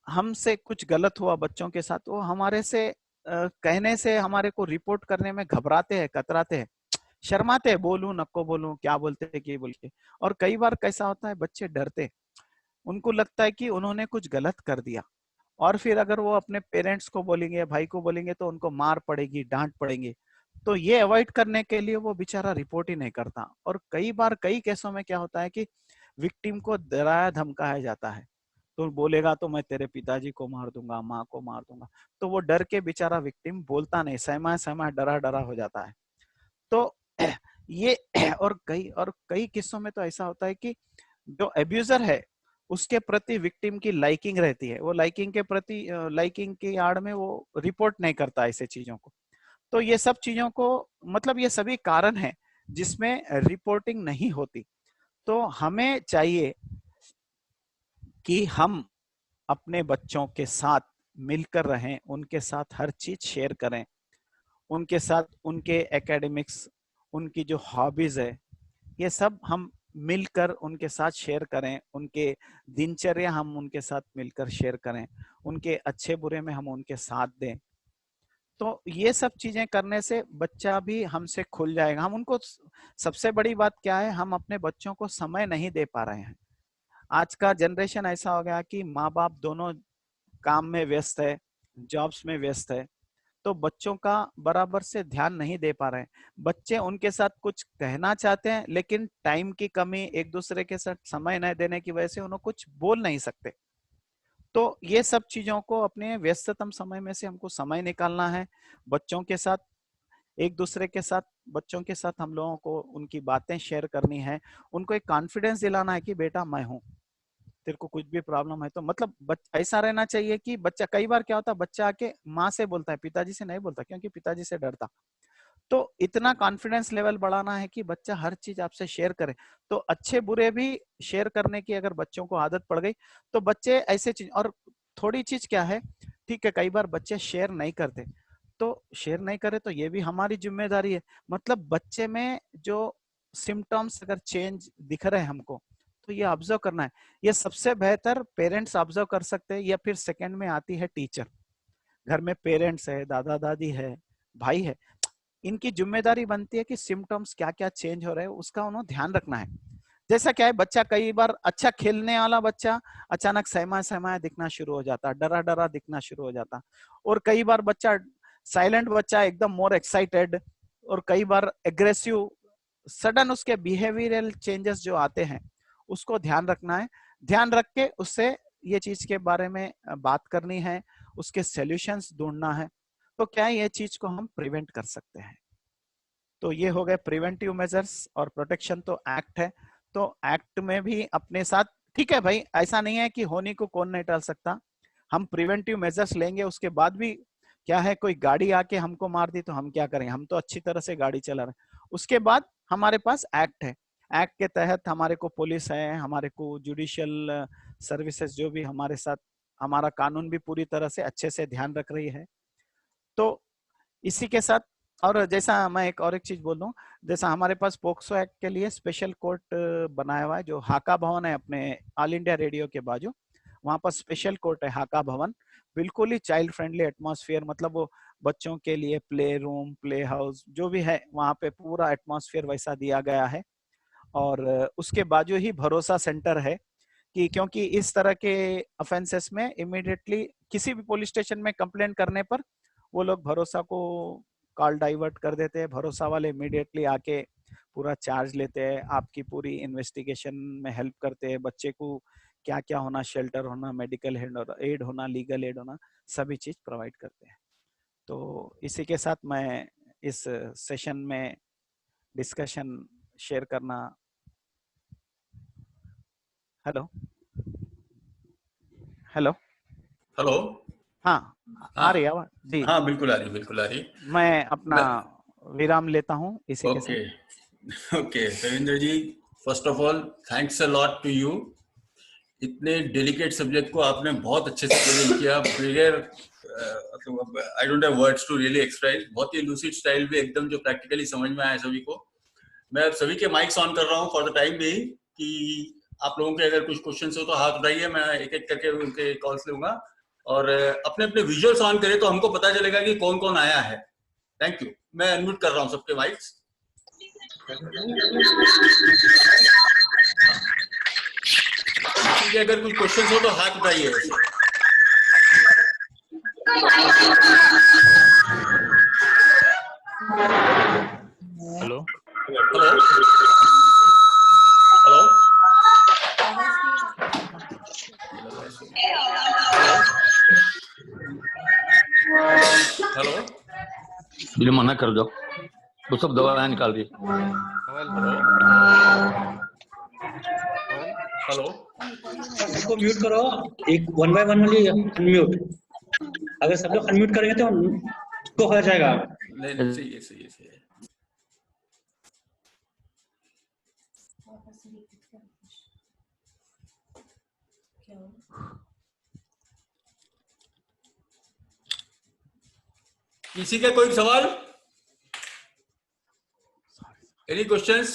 हमसे कुछ गलत हुआ बच्चों के साथ, वो हमारे से कहने से हमारे को रिपोर्ट करने में घबराते हैं, कतराते हैं, शर्माते हैं, बोलूं नको बोलूं, क्या बोलते हैं कि बोल के। और कई बार कैसा होता है, बच्चे डरते, उनको लगता है कि उन्होंने कुछ गलत कर दिया, और फिर अगर वो अपने पेरेंट्स को बोलेंगे, भाई को बोलेंगे, तो उनको मार पड़ेगी, डांट पड़ेगी। तो ये अवॉइड करने के लिए वो बेचारा रिपोर्ट ही नहीं करता। और कई बार कई केसों में क्या होता है कि विक्टिम को डराया धमकाया जाता है, तो बोलेगा तो मैं तेरे पिताजी को मार दूंगा, माँ को मार दूंगा। तो वो डर के बेचारा विक्टिम बोलता नहीं, सहमा सहमा डरा डरा हो जाता है। तो ये और कई किस्सों में तो ऐसा होता है कि जो अब्यूजर है उसके प्रति विक्टिम की लाइकिंग रहती है, वो लाइकिंग के प्रति लाइकिंग की आड़ में वो रिपोर्ट नहीं करता ऐसे चीजों को। तो ये सब चीजों को, मतलब ये सभी कारण है जिसमें रिपोर्टिंग नहीं होती। तो हमें चाहिए कि हम अपने बच्चों के साथ मिलकर रहें, उनके साथ हर चीज शेयर करें, उनके साथ उनके एकेडमिक्स, उनकी जो हॉबीज है, ये सब हम मिलकर उनके साथ शेयर करें, उनके दिनचर्या हम उनके साथ मिलकर शेयर करें, उनके अच्छे बुरे में हम उनके साथ दें। तो ये सब चीजें करने से बच्चा भी हमसे खुल जाएगा। हम उनको, सबसे बड़ी बात क्या है, हम अपने बच्चों को समय नहीं दे पा रहे हैं। आज का जनरेशन ऐसा हो गया कि माँ बाप दोनों काम में व्यस्त है, जॉब्स में व्यस्त है, तो बच्चों का बराबर से ध्यान नहीं दे पा रहे हैं। बच्चे उनके साथ कुछ कहना चाहते हैं, लेकिन टाइम की कमी, एक दूसरे के साथ समय न देने की वजह से उन्हें कुछ बोल नहीं सकते। तो ये सब चीजों को अपने व्यस्ततम समय में से हमको समय निकालना है, बच्चों के साथ, एक दूसरे के साथ, बच्चों के साथ हम लोगों को उनकी बातें शेयर करनी है, उनको एक कॉन्फिडेंस दिलाना है कि बेटा मैं हूँ, तेरे को कुछ भी प्रॉब्लम है तो, मतलब ऐसा रहना चाहिए कि बच्चा, कई बार क्या होता है, बच्चा आके माँ से बोलता है, पिताजी से नहीं बोलता, क्योंकि पिताजी से डरता। तो इतना कॉन्फिडेंस लेवल बढ़ाना है कि बच्चा हर चीज आपसे शेयर करे। तो अच्छे बुरे भी शेयर करने की अगर बच्चों को आदत पड़ गई, तो बच्चे ऐसे चीज, और थोड़ी चीज क्या है, ठीक है, कई बार बच्चे शेयर नहीं करते, तो शेयर नहीं करे तो ये भी हमारी जिम्मेदारी है। मतलब बच्चे में जो सिम्टम्स अगर चेंज दिख रहे हैं हमको, तो ये ऑब्जर्व करना है। ये सबसे बेहतर पेरेंट्स ऑब्जर्व कर सकते हैं, या फिर सेकंड में आती है टीचर। घर में पेरेंट्स है, दादा दादी है, भाई है, इनकी जिम्मेदारी बनती है कि सिम्टम्स क्या क्या चेंज हो रहे हैं उसका उन्हें ध्यान रखना है। जैसा क्या है, बच्चा कई बार अच्छा खेलने वाला बच्चा अचानक सहमा सहमाया दिखना शुरू हो जाता, डरा डरा दिखना शुरू हो जाता। और कई बार बच्चा साइलेंट बच्चा एकदम मोर एक्साइटेड, और कई बार एग्रेसिव, सडन उसके बिहेवियरल चेंजेस जो आते हैं, उसको ध्यान रखना है। ध्यान रख के उससे ये चीज के बारे में बात करनी है, उसके सॉल्यूशंस ढूंढना है। तो क्या ये चीज को हम प्रिवेंट कर सकते हैं। तो ये हो गए प्रिवेंटिव मेजर्स, और प्रोटेक्शन तो एक्ट है। तो एक्ट में भी अपने साथ, ठीक है भाई, ऐसा नहीं है कि होनी को कौन नहीं टाल सकता, हम प्रिवेंटिव मेजर्स लेंगे, उसके बाद भी क्या है, कोई गाड़ी आके हमको मार दी तो हम क्या करेंगे, हम तो अच्छी तरह से गाड़ी चला रहे हैं। उसके बाद हमारे पास एक्ट है, एक्ट के तहत हमारे को पुलिस है, हमारे को जुडिशियल सर्विसेज जो भी हमारे साथ, हमारा कानून भी पूरी तरह से अच्छे से ध्यान रख रही है। तो इसी के साथ, और जैसा मैं एक चीज बोल दूं, जैसा हमारे पास पोक्सो एक्ट के लिए स्पेशल कोर्ट बनाया हुआ है, जो हाका भवन है अपने ऑल इंडिया रेडियो के बाजू, वहां पर स्पेशल कोर्ट है हाका भवन। बिल्कुल ही चाइल्ड फ्रेंडली एटमॉस्फेयर, मतलब वो बच्चों के लिए प्ले रूम, प्ले हाउस जो भी है, वहां पे पूरा एटमॉस्फेयर वैसा दिया गया है। और उसके बाजू ही भरोसा सेंटर है, कि क्योंकि इस तरह के ऑफेंसेस में इमीडिएटली किसी भी पुलिस स्टेशन में कंप्लेंट करने पर वो लोग भरोसा को कॉल डाइवर्ट कर देते हैं। भरोसा वाले इमीडिएटली आके पूरा चार्ज लेते हैं, आपकी पूरी इन्वेस्टिगेशन में हेल्प करते हैं, बच्चे को क्या क्या होना, शेल्टर होना, मेडिकल एड होना, लीगल एड होना, सभी चीज प्रोवाइड करते हैं। तो इसी के साथ मैं इस सेशन में डिस्कशन शेयर करना। Hello hello. हेलो। हाँ, आ रही हाँ आवाज जी। हाँ, बिल्कुल आ रही, बिल्कुल आ रही। मैं अपना मैं विराम लेता हूँ इसी के साथ। Okay. Okay Ravindra ji, first of all thanks a lot to you. इतने डेलिकेट सब्जेक्ट को आपने बहुत अच्छे से प्रेजेंट किया, बगैर मतलब I don't have words to really express. बहुत ही लूसिड स्टाइल भी एकदम, जो प्रैक्टिकली समझ में आया सभी को। मैं अब सभी के माइक्स ऑन कर रहा हूँ फॉर द टाइम भी, कि आप लोगों के अगर कुछ क्वेश्चन हो तो हाथ उठाइए, मैं एक एक करके उनके कॉल्स लूंगा। और अपने अपने विजुअल्स ऑन करें तो हमको पता चलेगा कि कौन कौन आया है। Thank you. मैं अनम्यूट कर रहा हूं सबके माइक्स। किसी के अगर कुछ क्वेश्चन हो तो हाथ उठाइए वैसे। हेलो हेलो हेलो हेलो ये मना कर दो, वो सब दवा निकाल रही। हेलो सबको म्यूट करो, एक one by one only unmute. अगर सब लोग अनम्यूट करेंगे तो हो जाएगा। नहीं, सही है, सही है, सही है। किसी का कोई सवाल? Any questions?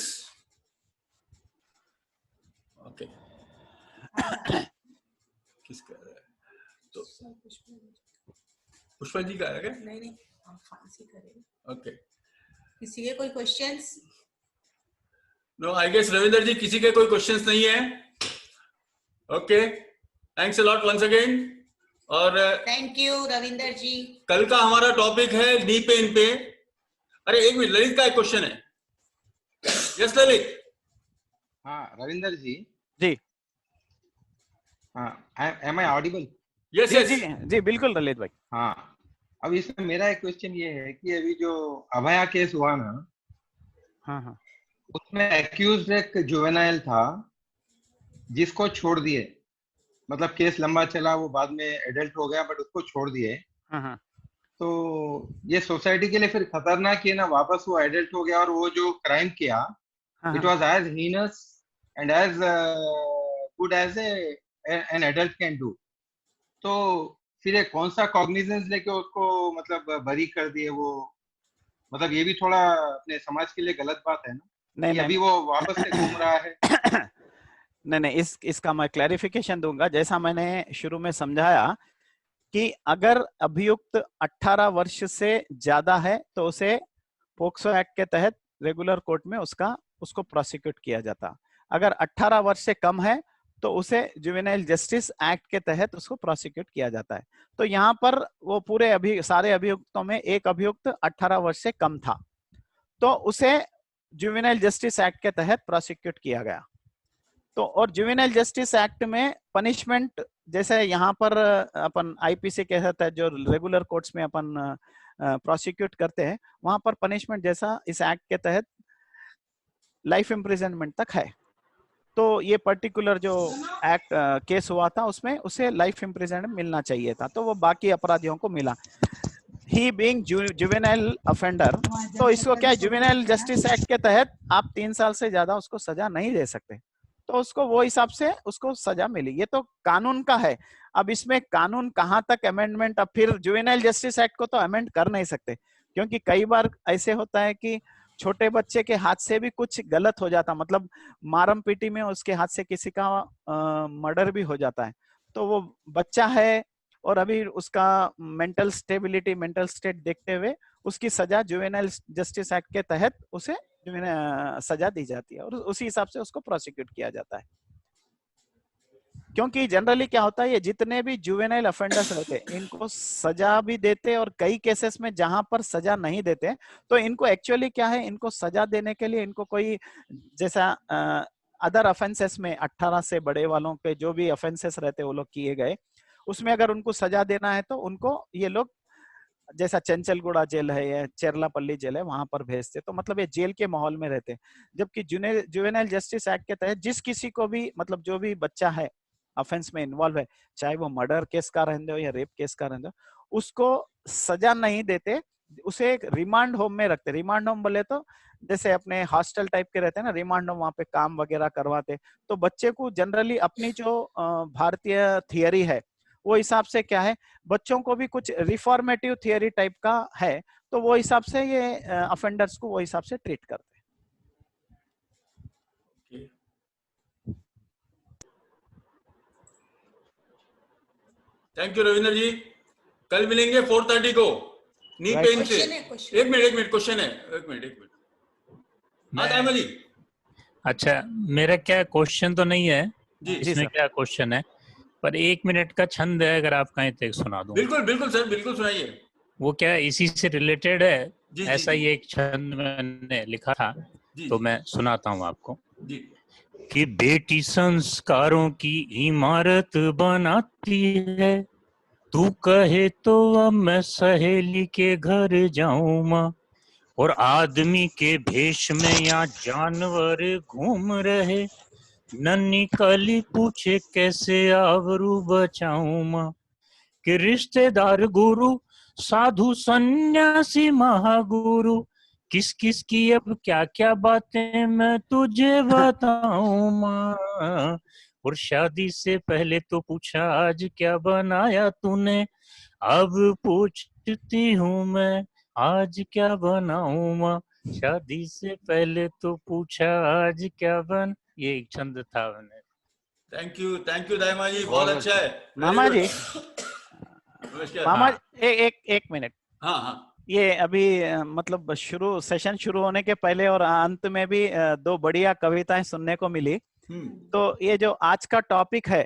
ओके। किसका है? तो पुष्पा जी का है क्या? नहीं हम फांसी करेंगे। ओके। किसी के कोई questions? No, I guess Ravinder ji किसी के कोई क्वेश्चंस नहीं है। Okay, thanks a lot once again. और थैंक यू रविंदर जी। कल का हमारा टॉपिक है नी पेन पे। अरे एक मिनट, ललित का एक क्वेश्चन है। यस ललित। हाँ रविंदर जी। जी हाँ, एम आई ऑडिबल? यस जी यस जी जी बिल्कुल ललित भाई। हाँ, अब इसमें मेरा एक क्वेश्चन ये है कि अभी जो अभया केस हुआ ना, हाँ हाँ उसमें एक्यूज्ड एक जुवेनाइल था जिसको छोड़ दिए। मतलब केस लंबा चला, वो बाद में एडल्ट हो गया बट उसको छोड़ दिए। हाँ हाँ तो ये सोसाइटी के लिए फिर खतरनाक है ना, वापस वो एडल्ट हो गया और वो जो क्राइम किया हाँ इट हाँ was as heinous and as good as an adult can do. तो फिर ये कौन सा कॉग्निजेंस लेके उसको मतलब बरी कर दिए वो? मतलब ये भी थोड़ा अपने समाज के लिए गलत बात है ना नहीं कि अभी वो वापस से घूम रहा है। नहीं नहीं, इसका मैं क्लैरिफिकेशन दूंगा। जैसा मैंने शुरू में समझाया कि अगर अभियुक्त 18 वर्ष से ज्यादा है तो उसे पोक्सो एक्ट के तहत रेगुलर कोर्ट में उसको प्रोसिक्यूट किया जाता। अगर 18 वर्ष से कम है तो उसे जुवेनाइल जस्टिस एक्ट के तहत उसको प्रोसिक्यूट किया जाता है। तो यहाँ पर वो पूरे सारे अभियुक्तों में एक अभियुक्त 18 वर्ष से कम था तो उसे जुवेनाइल जस्टिस एक्ट के तहत प्रोसिक्यूट किया गया। तो और जुवेनाइल जस्टिस एक्ट में पनिशमेंट जैसे यहाँ पर अपन आईपीसी के तहत जो रेगुलर कोर्ट्स में अपन प्रोसिक्यूट करते हैं, वहां पर पनिशमेंट जैसा इस एक्ट के तहत लाइफ इम्प्रिजनमेंट तक है। तो ये पर्टिकुलर जो एक्ट केस हुआ था उसमें उसे लाइफ इम्प्रिजनमेंट मिलना चाहिए था, तो वो बाकी अपराधियों को मिला। ही बीइंग जुवेनाइल ऑफेंडर, तो इसको क्या है, जुवेनाइल जस्टिस एक्ट के तहत आप 3 साल से ज्यादा उसको सजा नहीं दे सकते, तो उसको वो हिसाब से उसको सजा मिली। ये तो कानून का है। अब इसमें कानून कहाँ तक अमेंडमेंट, अब फिर जुवेनाइल जस्टिस एक्ट को तो अमेंड कर नहीं सकते, क्योंकि कई बार ऐसे होता है कि छोटे बच्चे के हाथ से भी कुछ गलत हो जाता, मतलब मारम पीटी में उसके हाथ से किसी का मर्डर भी हो जाता है। तो वो बच्चा है और अभी उसका मेंटल स्टेट देखते हुए उसकी सजा जुवेनाइल जस्टिस एक्ट के तहत उसे सजा दी जाती है और उसी हिसाब से उसको प्रोसिक्यूट किया जाता है। क्योंकि जनरली क्या होता है, ये जितने भी जुवेनाइल ऑफेंडर्स रहते हैं इनको सजा भी देते और कई केसेस में जहां पर सजा नहीं देते तो इनको एक्चुअली क्या है, इनको सजा देने के लिए इनको कोई जैसा अदर ऑफेंसेस में 18 से बड़े वालों पे जो भी ऑफेंसेस रहते हैं वो लोग किए गए, उसमें अगर उनको सजा देना है तो उनको ये लोग जैसा चंचलगुड़ा जेल है या चेरलापल्ली जेल है वहां पर भेजते, तो मतलब ये जेल के माहौल में रहते। जबकि जुवेनाइल जस्टिस एक्ट के तहत जिस किसी को भी, मतलब जो भी बच्चा है ऑफेंस में इन्वॉल्व है, चाहे वो मर्डर केस का रहने दो या रेप केस का रहने दो, उसको सजा नहीं देते, उसे एक रिमांड होम में रखते। रिमांड होम बोले तो जैसे अपने हॉस्टल टाइप के रहते हैं ना रिमांड होम, वहां पे काम वगैरह करवाते। तो बच्चे को जनरली अपनी जो भारतीय थियरी है वो हिसाब से क्या है, बच्चों को भी कुछ रिफॉर्मेटिव थियरी टाइप का है, तो वो हिसाब से ये अफेंडर्स को वो हिसाब से ट्रीट करते हैं। Thank you Ravinder ji. कल मिलेंगे 4:30 को नी Right. पेन से। क्वेश्चन है क्वेश्चन। एक मिनट क्वेश्चन है, एक मिनट। हाँ दाइमा जी। अच्छा, मेरा क्या क्वेश्चन तो नहीं है जी इसमें, सर। क्या क्वेश्चन है, पर 1 मिनट का छंद है, अगर आप कहें तो एक सुना दूं। बिल्कुल बिल्कुल सर, बिल्कुल सुनाइए। वो क्या इसी से रिलेटेड है? जी ऐसा जी ही एक छंद मैंने लिखा था, जी तो जी मैं सुनाता हूँ आपको जी। कि बेटी संस्कारों की इमारत बनाती है, तू कहे तो अब मैं सहेली के घर जाऊं माँ, और आदमी के भेष में यहाँ जानवर घूम रहे, नन्ही कली पूछे कैसे आबरू बचाऊं माँ, कि रिश्तेदार गुरु साधु सन्यासी महागुरु, किस किस की अब क्या क्या बातें मैं तुझे बताऊं माँ, और शादी से पहले तो पूछा आज क्या बनाया तूने, अब पूछती हूँ मैं आज क्या बनाऊं माँ, शादी से पहले तो पूछा आज क्या बन। ये एक छंद था मैंने। थैंक यू दाइमा जी, बहुत अच्छा है। मामा जी, नमस्कार। मामा हाँ। एक मिनट। हाँ हाँ ये अभी मतलब सेशन शुरू होने के पहले और अंत में भी दो बढ़िया कविताएं सुनने को मिली। तो ये जो आज का टॉपिक है,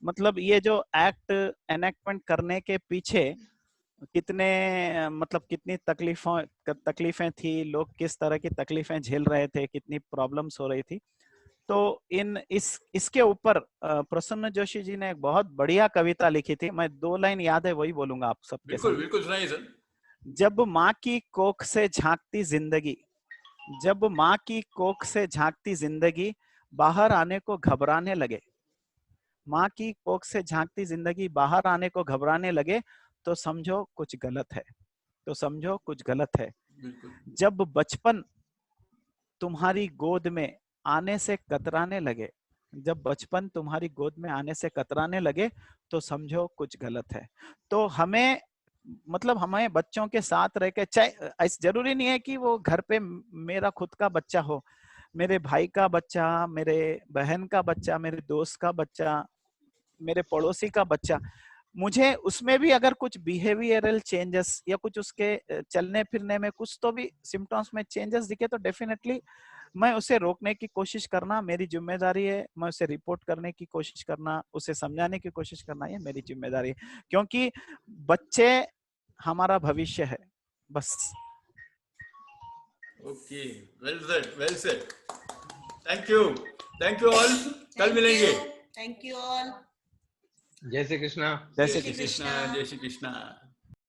मतलब ये जो एक्ट एनेक्टमेंट करने के पीछे कितने मतलब कितनी तकलीफें थी, लोग किस तरह की तकलीफें झेल रहे थे, कितनी प्रॉब्लम्स हो रही थी। तो इसके ऊपर प्रसन्न जोशी जी ने एक बहुत बढ़िया कविता लिखी थी। मैं 2 लाइन याद है, वही बोलूंगा आप सबके बिल्कुल सामने। बिल्कुल सुनाइए सर। जब माँ की कोख से झांकती जिंदगी, जब माँ की कोख से झांकती जिंदगी बाहर आने को घबराने लगे, माँ की कोख से झांकती जिंदगी बाहर आने को घबराने लगे, तो समझो कुछ गलत है, तो समझो कुछ गलत है। बिल्कुल जब बचपन तुम्हारी गोद में आने से कतराने लगे, जब बचपन तुम्हारी गोद में आने से कतराने लगे, तो समझो कुछ गलत है। तो हमें मतलब हमें बच्चों के साथ रह के, चाहे जरूरी नहीं है कि वो घर पे मेरा खुद का बच्चा हो, मेरे भाई का बच्चा, मेरे बहन का बच्चा, मेरे दोस्त का बच्चा, मेरे पड़ोसी का बच्चा, मुझे उसमें भी अगर कुछ बिहेवियरल चेंजेस या कुछ उसके चलने फिरने में कुछ तो भी सिम्टम्स में चेंजेस दिखे, तो डेफिनेटली मैं उसे रोकने की कोशिश करना मेरी जिम्मेदारी है। मैं उसे रिपोर्ट करने की कोशिश करना, उसे समझाने की कोशिश करना, ये मेरी जिम्मेदारी है, क्योंकि बच्चे हमारा भविष्य है। बस। Okay, well said. Thank you all. कल मिलेंगे। Thank you all. जय श्री कृष्णा। जय जय श्री श्री कृष्णा, जय श्री कृष्णा।